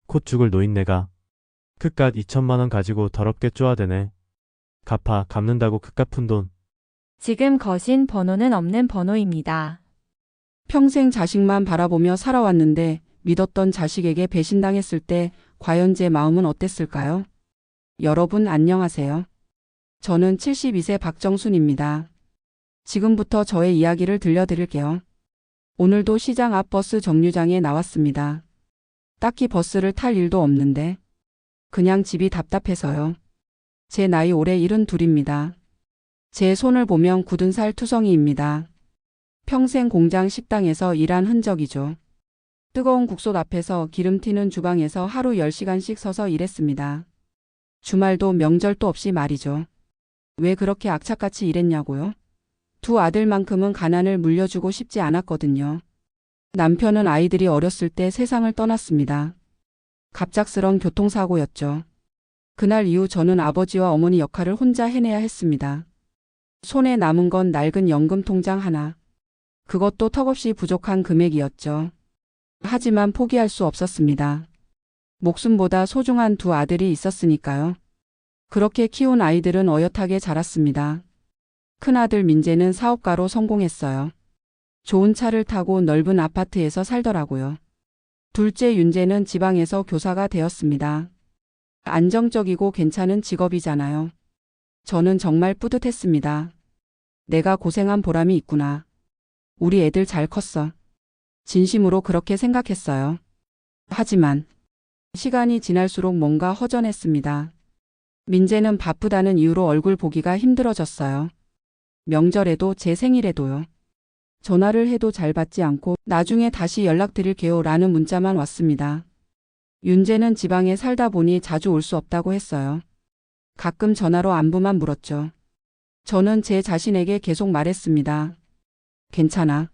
곧 죽을 노인네가 그깟 2천만 원 가지고 더럽게 쪼아대네. 갚는다고 그깟 푼 돈. 지금 거신 번호는 없는 번호입니다. 평생 자식만 바라보며 살아왔는데 믿었던 자식에게 배신당했을 때 과연 제 마음은 어땠을까요? 여러분 안녕하세요. 저는 72세 박정순입니다. 지금부터 저의 이야기를 들려드릴게요. 오늘도 시장 앞 버스 정류장에 나왔습니다. 딱히 버스를 탈 일도 없는데 그냥 집이 답답해서요. 제 나이 올해 72입니다. 제 손을 보면 굳은 살 투성이입니다. 평생 공장 식당에서 일한 흔적이죠. 뜨거운 국솥 앞에서 기름 튀는 주방에서 하루 10시간씩 서서 일했습니다. 주말도 명절도 없이 말이죠. 왜 그렇게 악착같이 일했냐고요? 두 아들만큼은 가난을 물려주고 싶지 않았거든요. 남편은 아이들이 어렸을 때 세상을 떠났습니다. 갑작스런 교통사고였죠. 그날 이후 저는 아버지와 어머니 역할을 혼자 해내야 했습니다. 손에 남은 건 낡은 연금 통장 하나. 그것도 턱없이 부족한 금액이었죠. 하지만 포기할 수 없었습니다. 목숨보다 소중한 두 아들이 있었으니까요. 그렇게 키운 아이들은 어엿하게 자랐습니다. 큰아들 민재는 사업가로 성공했어요. 좋은 차를 타고 넓은 아파트에서 살더라고요. 둘째 윤재는 지방에서 교사가 되었습니다. 안정적이고 괜찮은 직업이잖아요. 저는 정말 뿌듯했습니다. 내가 고생한 보람이 있구나. 우리 애들 잘 컸어. 진심으로 그렇게 생각했어요. 하지만 시간이 지날수록 뭔가 허전했습니다. 민재는 바쁘다는 이유로 얼굴 보기가 힘들어졌어요. 명절에도 제 생일에도요. 전화를 해도 잘 받지 않고 나중에 다시 연락드릴게요 라는 문자만 왔습니다. 윤재는 지방에 살다 보니 자주 올 수 없다고 했어요. 가끔 전화로 안부만 물었죠. 저는 제 자신에게 계속 말했습니다. 괜찮아.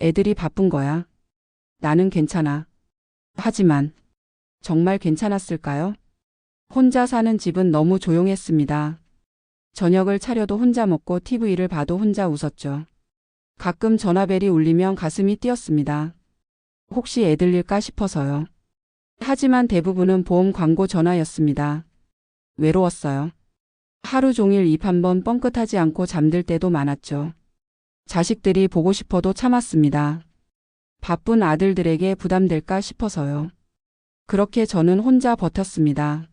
애들이 바쁜 거야. 나는 괜찮아. 하지만 정말 괜찮았을까요? 혼자 사는 집은 너무 조용했습니다. 저녁을 차려도 혼자 먹고 TV를 봐도 혼자 웃었죠. 가끔 전화벨이 울리면 가슴이 뛰었습니다. 혹시 애들 일까 싶어서요. 하지만 대부분은 보험 광고 전화였습니다. 외로웠어요. 하루 종일 입 한 번 뻥끗하지 않고 잠들 때도 많았죠. 자식들이 보고 싶어도 참았습니다. 바쁜 아들들에게 부담될까 싶어서요. 그렇게 저는 혼자 버텼습니다.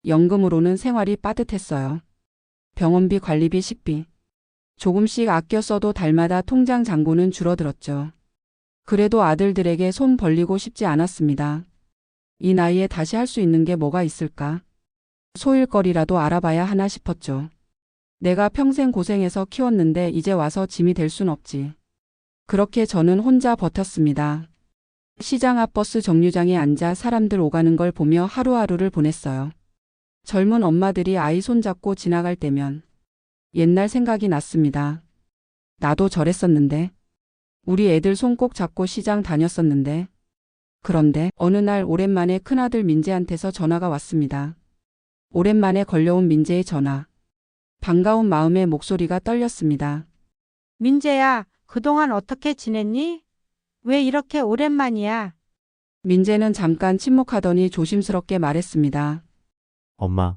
연금으로는 생활이 빠듯했어요. 병원비, 관리비, 식비. 조금씩 아껴 써도 달마다 통장 잔고는 줄어들었죠. 그래도 아들들에게 손 벌리고 싶지 않았습니다. 이 나이에 다시 할 수 있는 게 뭐가 있을까? 소일거리라도 알아봐야 하나 싶었죠. 내가 평생 고생해서 키웠는데 이제 와서 짐이 될 순 없지. 그렇게 저는 혼자 버텼습니다. 시장 앞 버스 정류장에 앉아 사람들 오가는 걸 보며 하루하루를 보냈어요. 젊은 엄마들이 아이 손잡고 지나갈 때면 옛날 생각이 났습니다. 나도 저랬었는데. 우리 애들 손 꼭 잡고 시장 다녔었는데. 그런데 어느 날 오랜만에 큰아들 민재한테서 전화가 왔습니다. 오랜만에 걸려온 민재의 전화. 반가운 마음에 목소리가 떨렸습니다. 민재야, 그동안 어떻게 지냈니? 왜 이렇게 오랜만이야? 민재는 잠깐 침묵하더니 조심스럽게 말했습니다. 엄마,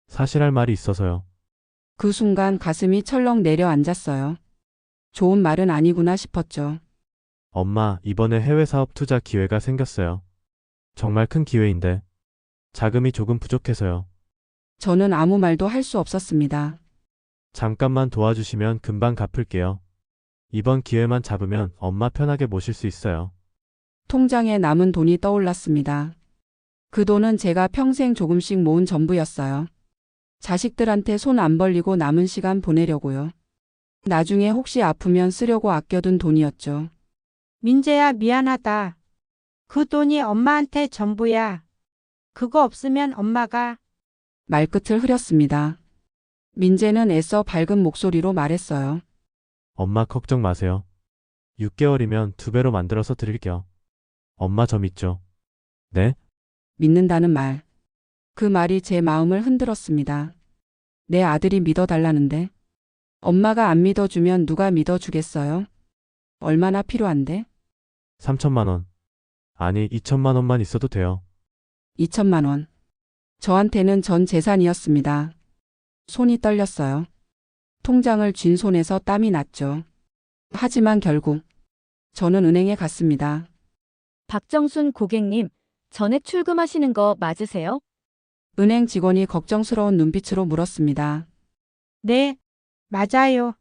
사실 할 말이 있어서요. 그 순간 가슴이 철렁 내려앉았어요. 좋은 말은 아니구나 싶었죠. 엄마, 이번에 해외 사업 투자 기회가 생겼어요. 정말 큰 기회인데 자금이 조금 부족해서요. 저는 아무 말도 할 수 없었습니다. 잠깐만 도와주시면 금방 갚을게요. 이번 기회만 잡으면 엄마 편하게 모실 수 있어요. 통장에 남은 돈이 떠올랐습니다. 그 돈은 제가 평생 조금씩 모은 전부였어요. 자식들한테 손 안 벌리고 남은 시간 보내려고요. 나중에 혹시 아프면 쓰려고 아껴둔 돈이었죠. 민재야, 미안하다. 그 돈이 엄마한테 전부야. 그거 없으면 엄마가. 말끝을 흐렸습니다. 민재는 애써 밝은 목소리로 말했어요. 엄마 걱정 마세요. 6개월이면 2배로 만들어서 드릴게요. 엄마 저 믿죠? 네? 믿는다는 말. 그 말이 제 마음을 흔들었습니다. 내 아들이 믿어달라는데. 엄마가 안 믿어주면 누가 믿어주겠어요? 얼마나 필요한데? 3천만 원. 아니 2천만 원만 있어도 돼요. 2천만 원. 저한테는 전 재산이었습니다. 손이 떨렸어요. 통장을 쥔 손에서 땀이 났죠. 하지만 결국 저는 은행에 갔습니다. 박정순 고객님, 전액 출금하시는 거 맞으세요? 은행 직원이 걱정스러운 눈빛으로 물었습니다. 네, 맞아요.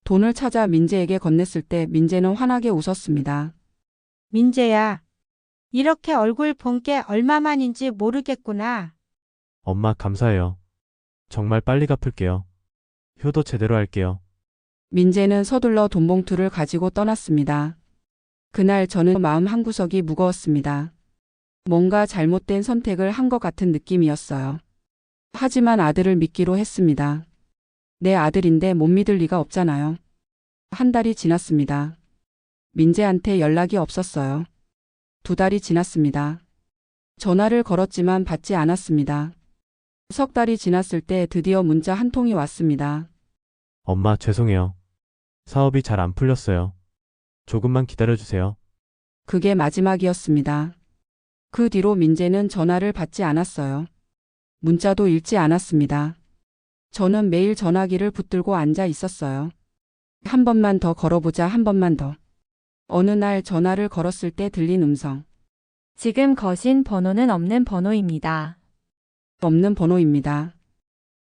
돈을 찾아 민재에게 건넸을 때 민재는 환하게 웃었습니다. 민재야, 이렇게 얼굴 본 게 얼마만인지 모르겠구나. 엄마 감사해요. 정말 빨리 갚을게요. 효도 제대로 할게요. 민재는 서둘러 돈 봉투를 가지고 떠났습니다. 그날 저는 마음 한구석이 무거웠습니다. 뭔가 잘못된 선택을 한 것 같은 느낌이었어요. 하지만 아들을 믿기로 했습니다. 내 아들인데 못 믿을 리가 없잖아요. 한 달이 지났습니다. 민재한테 연락이 없었어요. 2달이 지났습니다. 전화를 걸었지만 받지 않았습니다. 3달이 지났을 때 드디어 문자 한 통이 왔습니다. 엄마 죄송해요. 사업이 잘 안 풀렸어요. 조금만 기다려주세요. 그게 마지막이었습니다. 그 뒤로 민재는 전화를 받지 않았어요. 문자도 읽지 않았습니다. 저는 매일 전화기를 붙들고 앉아 있었어요. 한 번만 더 걸어보자, 한 번만 더. 어느 날 전화를 걸었을 때 들린 음성. 지금 거신 번호는 없는 번호입니다. 없는 번호입니다.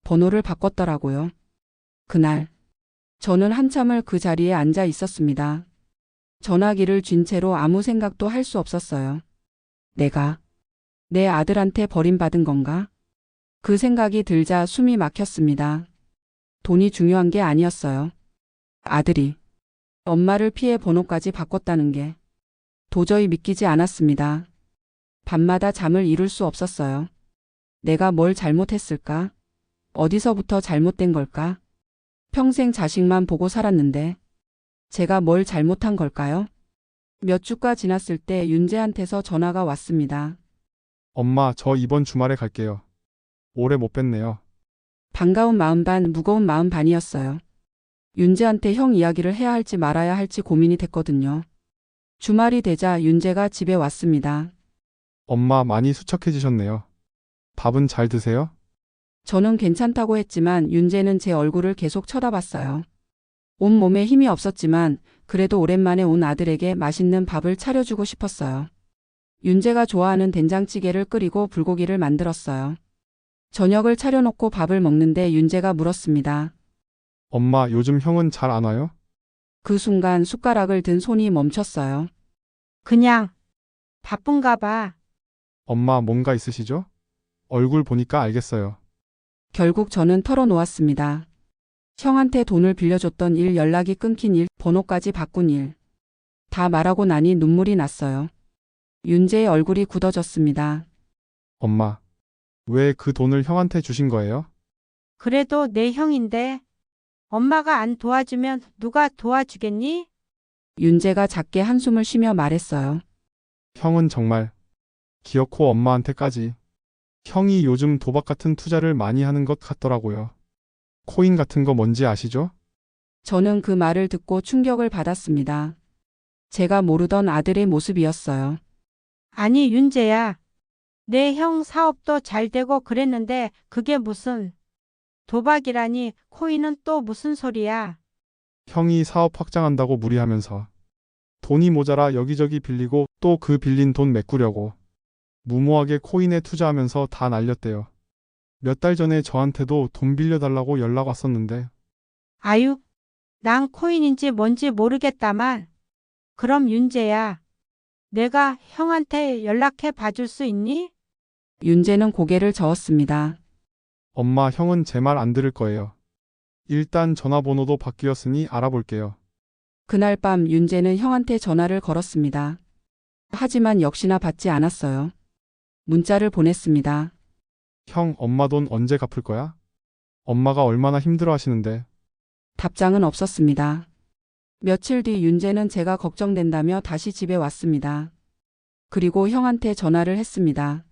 번호를 바꿨더라고요. 그날 저는 한참을 그 자리에 앉아 있었습니다. 전화기를 쥔 채로 아무 생각도 할 수 없었어요. 내가 내 아들한테 버림받은 건가? 그 생각이 들자 숨이 막혔습니다. 돈이 중요한 게 아니었어요. 아들이 엄마를 피해 번호까지 바꿨다는 게 도저히 믿기지 않았습니다. 밤마다 잠을 이룰 수 없었어요. 내가 뭘 잘못했을까? 어디서부터 잘못된 걸까? 평생 자식만 보고 살았는데 제가 뭘 잘못한 걸까요? 몇 주가 지났을 때 윤재한테서 전화가 왔습니다. 엄마, 저 이번 주말에 갈게요. 오래 못 뵀네요. 반가운 마음 반, 무거운 마음 반이었어요. 윤재한테 형 이야기를 해야 할지 말아야 할지 고민이 됐거든요. 주말이 되자 윤재가 집에 왔습니다. 엄마 많이 수척해지셨네요. 밥은 잘 드세요? 저는 괜찮다고 했지만 윤재는 제 얼굴을 계속 쳐다봤어요. 온몸에 힘이 없었지만 그래도 오랜만에 온 아들에게 맛있는 밥을 차려주고 싶었어요. 윤재가 좋아하는 된장찌개를 끓이고 불고기를 만들었어요. 저녁을 차려놓고 밥을 먹는데 윤재가 물었습니다. 엄마, 요즘 형은 잘 안 와요? 그 순간 숟가락을 든 손이 멈췄어요. 그냥 바쁜가 봐. 엄마, 뭔가 있으시죠? 얼굴 보니까 알겠어요. 결국 저는 털어놓았습니다. 형한테 돈을 빌려줬던 일, 연락이 끊긴 일, 번호까지 바꾼 일. 다 말하고 나니 눈물이 났어요. 윤재의 얼굴이 굳어졌습니다. 엄마, 왜 그 돈을 형한테 주신 거예요? 그래도 내 형인데 엄마가 안 도와주면 누가 도와주겠니? 윤재가 작게 한숨을 쉬며 말했어요. 형은 정말 기어코 엄마한테까지. 형이 요즘 도박 같은 투자를 많이 하는 것 같더라고요. 코인 같은 거 뭔지 아시죠? 저는 그 말을 듣고 충격을 받았습니다. 제가 모르던 아들의 모습이었어요. 아니, 윤재야. 내 형 사업도 잘 되고 그랬는데 그게 무슨 도박이라니, 코인은 또 무슨 소리야. 형이 사업 확장한다고 무리하면서 돈이 모자라 여기저기 빌리고 또 그 빌린 돈 메꾸려고 무모하게 코인에 투자하면서 다 날렸대요. 몇 달 전에 저한테도 돈 빌려달라고 연락 왔었는데 아유, 난 코인인지 뭔지 모르겠다만. 그럼 윤재야, 내가 형한테 연락해 봐줄 수 있니? 윤재는 고개를 저었습니다. 엄마, 형은 제 말 안 들을 거예요. 일단 전화번호도 바뀌었으니 알아볼게요. 그날 밤 윤재는 형한테 전화를 걸었습니다. 하지만 역시나 받지 않았어요. 문자를 보냈습니다. 형, 엄마 돈 언제 갚을 거야? 엄마가 얼마나 힘들어 하시는데. 답장은 없었습니다. 며칠 뒤 윤재는 제가 걱정된다며 다시 집에 왔습니다. 그리고 형한테 전화를 했습니다.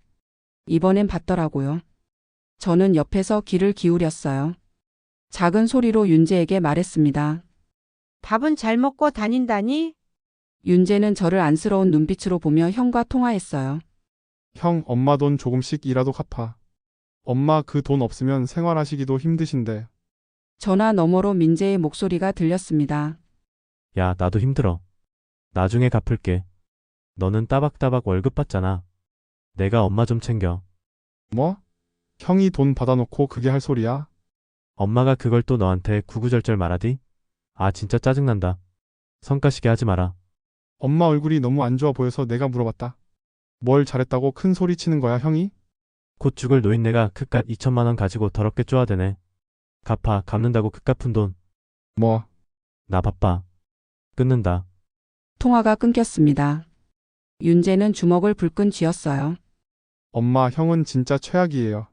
이번엔 받더라고요. 저는 옆에서 귀를 기울였어요. 작은 소리로 윤재에게 말했습니다. 밥은 잘 먹고 다닌다니? 윤재는 저를 안쓰러운 눈빛으로 보며 형과 통화했어요. 형, 엄마 돈 조금씩이라도 갚아. 엄마 그 돈 없으면 생활하시기도 힘드신데. 전화 너머로 민재의 목소리가 들렸습니다. 야, 나도 힘들어. 나중에 갚을게. 너는 따박따박 월급 받잖아. 내가 엄마 좀 챙겨. 뭐? 형이 돈 받아놓고 그게 할 소리야? 엄마가 그걸 또 너한테 구구절절 말하디? 아, 진짜 짜증난다. 성가시게 하지 마라. 엄마 얼굴이 너무 안 좋아 보여서 내가 물어봤다. 뭘 잘했다고 큰 소리 치는 거야, 형이? 곧 죽을 노인네가 그깟 2천만 원 가지고 더럽게 쪼아대네. 갚는다고 그 갚은 돈. 뭐? 나 바빠. 끊는다. 통화가 끊겼습니다. 윤재는 주먹을 불끈 쥐었어요. 엄마, 형은 진짜 최악이에요.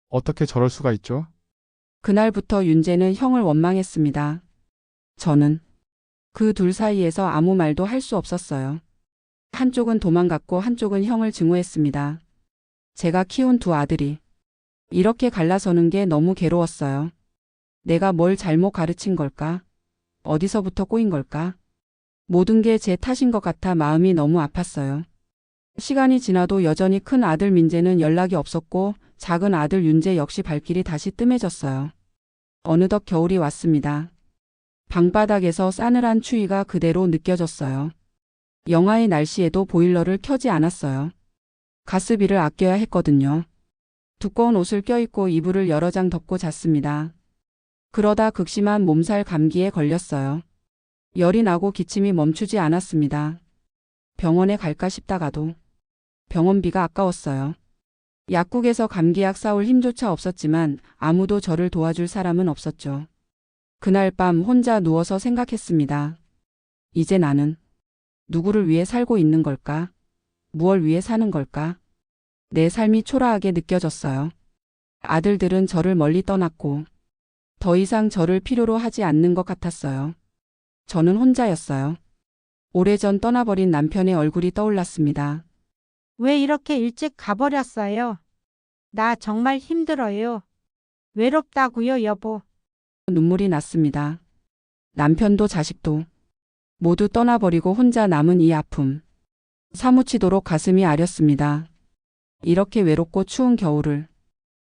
어떻게 저럴 수가 있죠? 그날부터 윤재는 형을 원망했습니다. 저는 그 둘 사이에서 아무 말도 할 수 없었어요. 한쪽은 도망갔고 한쪽은 형을 증오했습니다. 제가 키운 두 아들이 이렇게 갈라서는 게 너무 괴로웠어요. 내가 뭘 잘못 가르친 걸까? 어디서부터 꼬인 걸까? 모든 게 제 탓인 것 같아 마음이 너무 아팠어요. 시간이 지나도 여전히 큰 아들 민재는 연락이 없었고 작은 아들 윤재 역시 발길이 다시 뜸해졌어요. 어느덧 겨울이 왔습니다. 방바닥에서 싸늘한 추위가 그대로 느껴졌어요. 영하의 날씨에도 보일러를 켜지 않았어요. 가스비를 아껴야 했거든요. 두꺼운 옷을 껴입고 이불을 여러 장 덮고 잤습니다. 그러다 극심한 몸살 감기에 걸렸어요. 열이 나고 기침이 멈추지 않았습니다. 병원에 갈까 싶다가도 병원비가 아까웠어요. 약국에서 감기약 사올 힘조차 없었지만 아무도 저를 도와줄 사람은 없었죠. 그날 밤 혼자 누워서 생각했습니다. 이제 나는 누구를 위해 살고 있는 걸까? 무얼 위해 사는 걸까? 내 삶이 초라하게 느껴졌어요. 아들들은 저를 멀리 떠났고 더 이상 저를 필요로 하지 않는 것 같았어요. 저는 혼자였어요. 오래전 떠나버린 남편의 얼굴이 떠올랐습니다. 왜 이렇게 일찍 가버렸어요? 나 정말 힘들어요. 외롭다고요, 여보. 눈물이 났습니다. 남편도 자식도 모두 떠나버리고 혼자 남은 이 아픔. 사무치도록 가슴이 아렸습니다. 이렇게 외롭고 추운 겨울을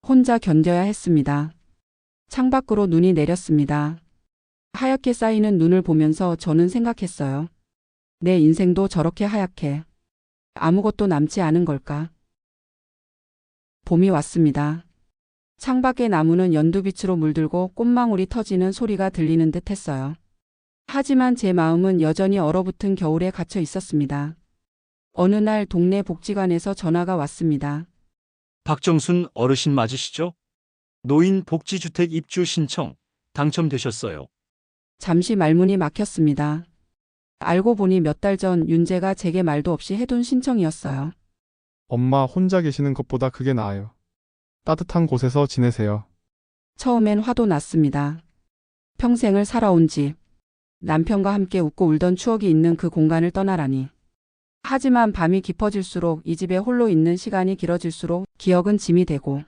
혼자 견뎌야 했습니다. 창밖으로 눈이 내렸습니다. 하얗게 쌓이는 눈을 보면서 저는 생각했어요. 내 인생도 저렇게 하얗게 아무것도 남지 않은 걸까? 봄이 왔습니다. 창밖의 나무는 연두빛으로 물들고 꽃망울이 터지는 소리가 들리는 듯 했어요. 하지만 제 마음은 여전히 얼어붙은 겨울에 갇혀 있었습니다. 어느 날 동네 복지관에서 전화가 왔습니다. 박정순 어르신 맞으시죠? 노인 복지주택 입주 신청 당첨되셨어요. 잠시 말문이 막혔습니다. 알고 보니 몇 달 전 윤재가 제게 말도 없이 해둔 신청이었어요. 엄마 혼자 계시는 것보다 그게 나아요. 따뜻한 곳에서 지내세요. 처음엔 화도 났습니다. 평생을 살아온 집, 남편과 함께 웃고 울던 추억이 있는 그 공간을 떠나라니. 하지만 밤이 깊어질수록 이 집에 홀로 있는 시간이 길어질수록 기억은 짐이 되고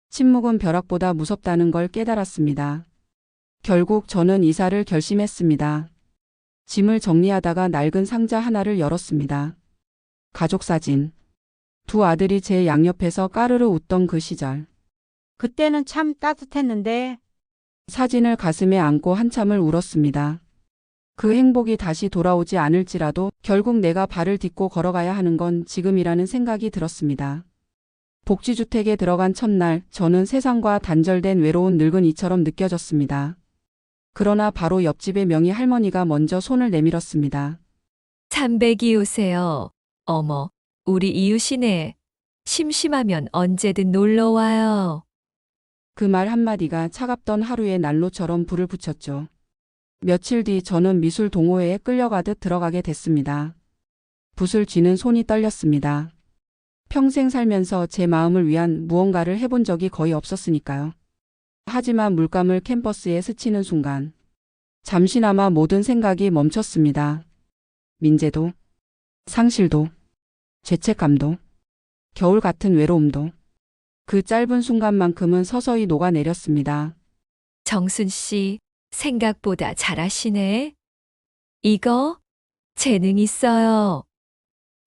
침묵은 벼락보다 무섭다는 걸 깨달았습니다. 결국 저는 이사를 결심했습니다. 짐을 정리하다가 낡은 상자 하나를 열었습니다. 가족 사진. 두 아들이 제 양옆에서 까르르 웃던 그 시절. 그때는 참 따뜻했는데. 사진을 가슴에 안고 한참을 울었습니다. 그 행복이 다시 돌아오지 않을지라도 결국 내가 발을 딛고 걸어가야 하는 건 지금이라는 생각이 들었습니다. 복지주택에 들어간 첫날 저는 세상과 단절된 외로운 늙은이처럼 느껴졌습니다. 그러나 바로 옆집의 명희 할머니가 먼저 손을 내밀었습니다. 참배기 오세요. 어머, 우리 이웃이네. 심심하면 언제든 놀러 와요. 그 말 한마디가 차갑던 하루의 난로처럼 불을 붙였죠. 며칠 뒤 저는 미술 동호회에 끌려가듯 들어가게 됐습니다. 붓을 쥐는 손이 떨렸습니다. 평생 살면서 제 마음을 위한 무언가를 해본 적이 거의 없었으니까요. 하지만 물감을 캔버스에 스치는 순간 잠시나마 모든 생각이 멈췄습니다. 민재도, 상실도, 죄책감도, 겨울 같은 외로움도 그 짧은 순간만큼은 서서히 녹아내렸습니다. 정순 씨, 생각보다 잘하시네. 이거 재능 있어요.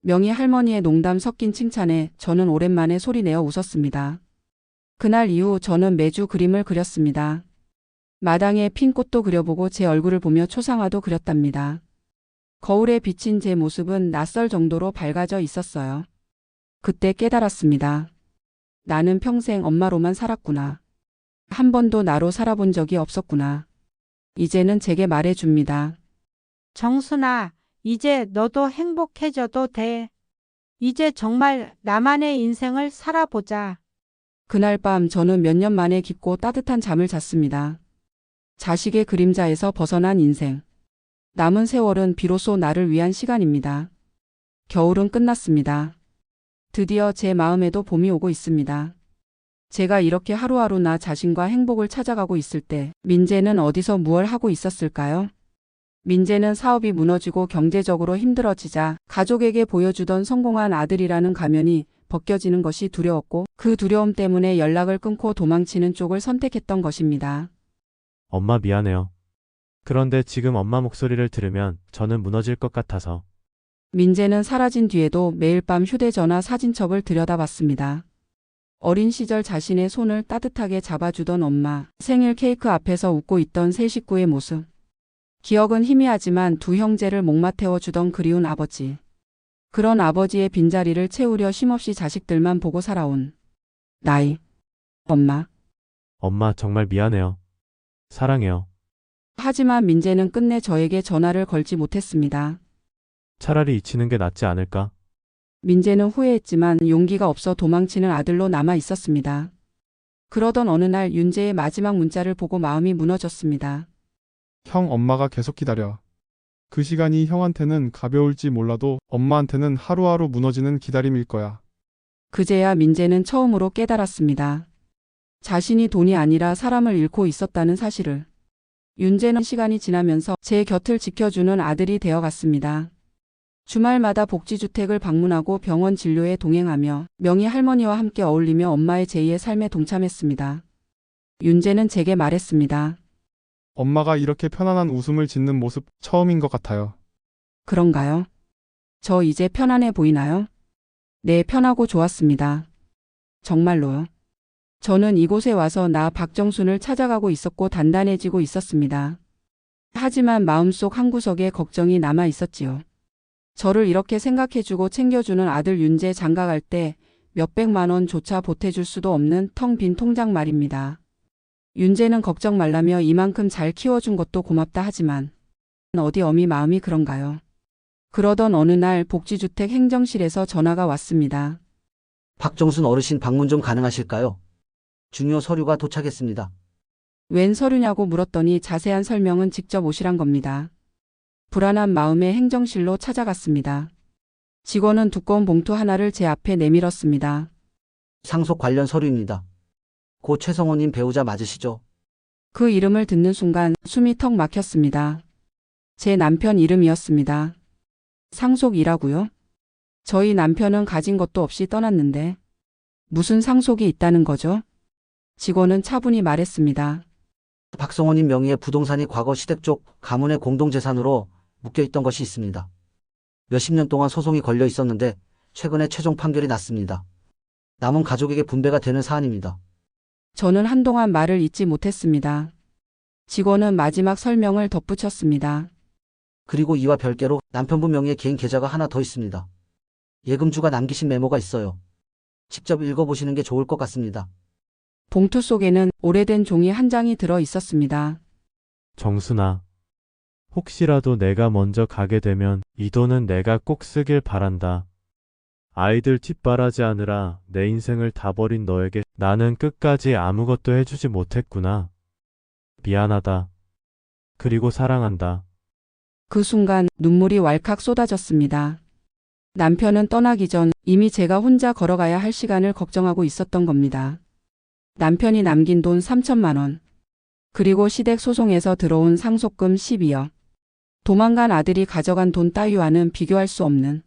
명희 할머니의 농담 섞인 칭찬에 저는 오랜만에 소리내어 웃었습니다. 그날 이후 저는 매주 그림을 그렸습니다. 마당에 핀 꽃도 그려보고 제 얼굴을 보며 초상화도 그렸답니다. 거울에 비친 제 모습은 낯설 정도로 밝아져 있었어요. 그때 깨달았습니다. 나는 평생 엄마로만 살았구나. 한 번도 나로 살아본 적이 없었구나. 이제는 제게 말해줍니다. 정순아, 이제 너도 행복해져도 돼. 이제 정말 나만의 인생을 살아보자. 그날 밤 저는 몇 년 만에 깊고 따뜻한 잠을 잤습니다. 자식의 그림자에서 벗어난 인생. 남은 세월은 비로소 나를 위한 시간입니다. 겨울은 끝났습니다. 드디어 제 마음에도 봄이 오고 있습니다. 제가 이렇게 하루하루 나 자신과 행복을 찾아가고 있을 때 민재는 어디서 무얼 하고 있었을까요? 민재는 사업이 무너지고 경제적으로 힘들어지자 가족에게 보여주던 성공한 아들이라는 가면이 벗겨지는 것이 두려웠고 그 두려움 때문에 연락을 끊고 도망치는 쪽을 선택했던 것입니다. 엄마 미안해요. 그런데 지금 엄마 목소리를 들으면 저는 무너질 것 같아서. 민재는 사라진 뒤에도 매일 밤 휴대전화 사진첩을 들여다봤습니다. 어린 시절 자신의 손을 따뜻하게 잡아주던 엄마, 생일 케이크 앞에서 웃고 있던 세 식구의 모습. 기억은 희미하지만 두 형제를 목마 태워주던 그리운 아버지. 그런 아버지의 빈자리를 채우려 쉼없이 자식들만 보고 살아온 나이. 엄마. 엄마 정말 미안해요. 사랑해요. 하지만 민재는 끝내 저에게 전화를 걸지 못했습니다. 차라리 잊히는 게 낫지 않을까? 민재는 후회했지만 용기가 없어 도망치는 아들로 남아 있었습니다. 그러던 어느 날 윤재의 마지막 문자를 보고 마음이 무너졌습니다. 형 엄마가 계속 기다려. 그 시간이 형한테는 가벼울지 몰라도 엄마한테는 하루하루 무너지는 기다림일 거야. 그제야 민재는 처음으로 깨달았습니다. 자신이 돈이 아니라 사람을 잃고 있었다는 사실을. 윤재는 시간이 지나면서 제 곁을 지켜주는 아들이 되어갔습니다. 주말마다 복지주택을 방문하고 병원 진료에 동행하며 명희 할머니와 함께 어울리며 엄마의 제2의 삶에 동참했습니다. 윤재는 제게 말했습니다. 엄마가 이렇게 편안한 웃음을 짓는 모습 처음인 것 같아요. 그런가요? 저 이제 편안해 보이나요? 네, 편하고 좋았습니다. 정말로요. 저는 이곳에 와서 나 박정순을 찾아가고 있었고 단단해지고 있었습니다. 하지만 마음속 한구석에 걱정이 남아 있었지요. 저를 이렇게 생각해주고 챙겨주는 아들 윤재 장가갈 때 몇백만 원조차 보태줄 수도 없는 텅 빈 통장 말입니다. 윤재는 걱정 말라며 이만큼 잘 키워준 것도 고맙다 하지만 어디 어미 마음이 그런가요? 그러던 어느 날 복지주택 행정실에서 전화가 왔습니다. 박정순 어르신 방문 좀 가능하실까요? 중요 서류가 도착했습니다. 웬 서류냐고 물었더니 자세한 설명은 직접 오시란 겁니다. 불안한 마음에 행정실로 찾아갔습니다. 직원은 두꺼운 봉투 하나를 제 앞에 내밀었습니다. 상속 관련 서류입니다. 고 최성호님 배우자 맞으시죠? 그 이름을 듣는 순간 숨이 턱 막혔습니다. 제 남편 이름이었습니다. 상속이라고요? 저희 남편은 가진 것도 없이 떠났는데 무슨 상속이 있다는 거죠? 직원은 차분히 말했습니다. 박성호님 명의의 부동산이 과거 시댁 쪽 가문의 공동재산으로 묶여있던 것이 있습니다. 몇십 년 동안 소송이 걸려 있었는데 최근에 최종 판결이 났습니다. 남은 가족에게 분배가 되는 사안입니다. 저는 한동안 말을 잇지 못했습니다. 직원은 마지막 설명을 덧붙였습니다. 그리고 이와 별개로 남편분 명의의 개인 계좌가 하나 더 있습니다. 예금주가 남기신 메모가 있어요. 직접 읽어보시는 게 좋을 것 같습니다. 봉투 속에는 오래된 종이 한 장이 들어 있었습니다. 정순아. 혹시라도 내가 먼저 가게 되면 이 돈은 내가 꼭 쓰길 바란다. 아이들 뒷바라지 하느라 내 인생을 다 버린 너에게 나는 끝까지 아무것도 해주지 못했구나. 미안하다. 그리고 사랑한다. 그 순간 눈물이 왈칵 쏟아졌습니다. 남편은 떠나기 전 이미 제가 혼자 걸어가야 할 시간을 걱정하고 있었던 겁니다. 남편이 남긴 돈 3천만 원. 그리고 시댁 소송에서 들어온 상속금 12억. 도망간 아들이 가져간 돈 따위와는 비교할 수 없는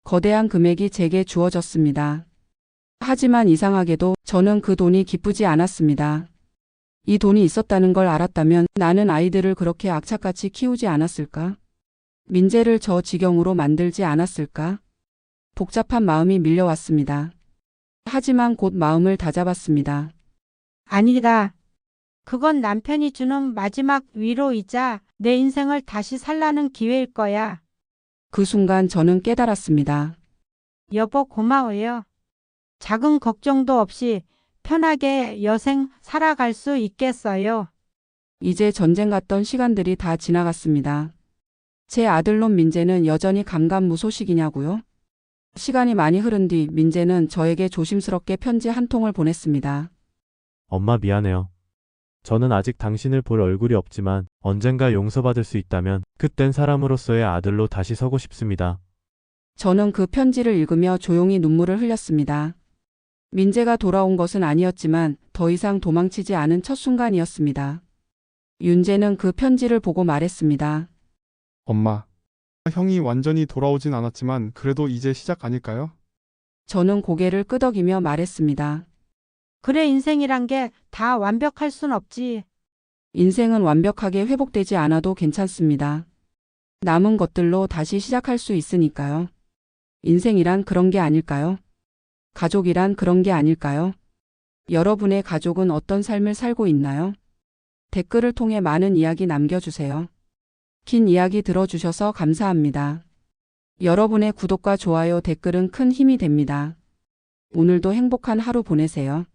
거대한 금액이 제게 주어졌습니다. 하지만 이상하게도 저는 그 돈이 기쁘지 않았습니다. 이 돈이 있었다는 걸 알았다면 나는 아이들을 그렇게 악착같이 키우지 않았을까? 민재를 저 지경으로 만들지 않았을까? 복잡한 마음이 밀려왔습니다. 하지만 곧 마음을 다잡았습니다. 아니다. 그건 남편이 주는 마지막 위로이자 내 인생을 다시 살라는 기회일 거야. 그 순간 저는 깨달았습니다. 여보 고마워요. 작은 걱정도 없이 편하게 여생 살아갈 수 있겠어요. 이제 전쟁 같던 시간들이 다 지나갔습니다. 제 아들놈 민재는 여전히 감감무소식이냐고요? 시간이 많이 흐른 뒤 민재는 저에게 조심스럽게 편지 한 통을 보냈습니다. 엄마 미안해요. 저는 아직 당신을 볼 얼굴이 없지만 언젠가 용서받을 수 있다면 그땐 사람으로서의 아들로 다시 서고 싶습니다. 저는 그 편지를 읽으며 조용히 눈물을 흘렸습니다. 민재가 돌아온 것은 아니었지만 더 이상 도망치지 않은 첫 순간이었습니다. 윤재는 그 편지를 보고 말했습니다. 엄마, 형이 완전히 돌아오진 않았지만 그래도 이제 시작 아닐까요? 저는 고개를 끄덕이며 말했습니다. 그래 인생이란 게 다 완벽할 순 없지. 인생은 완벽하게 회복되지 않아도 괜찮습니다. 남은 것들로 다시 시작할 수 있으니까요. 인생이란 그런 게 아닐까요? 가족이란 그런 게 아닐까요? 여러분의 가족은 어떤 삶을 살고 있나요? 댓글을 통해 많은 이야기 남겨주세요. 긴 이야기 들어주셔서 감사합니다. 여러분의 구독과 좋아요, 댓글은 큰 힘이 됩니다. 오늘도 행복한 하루 보내세요.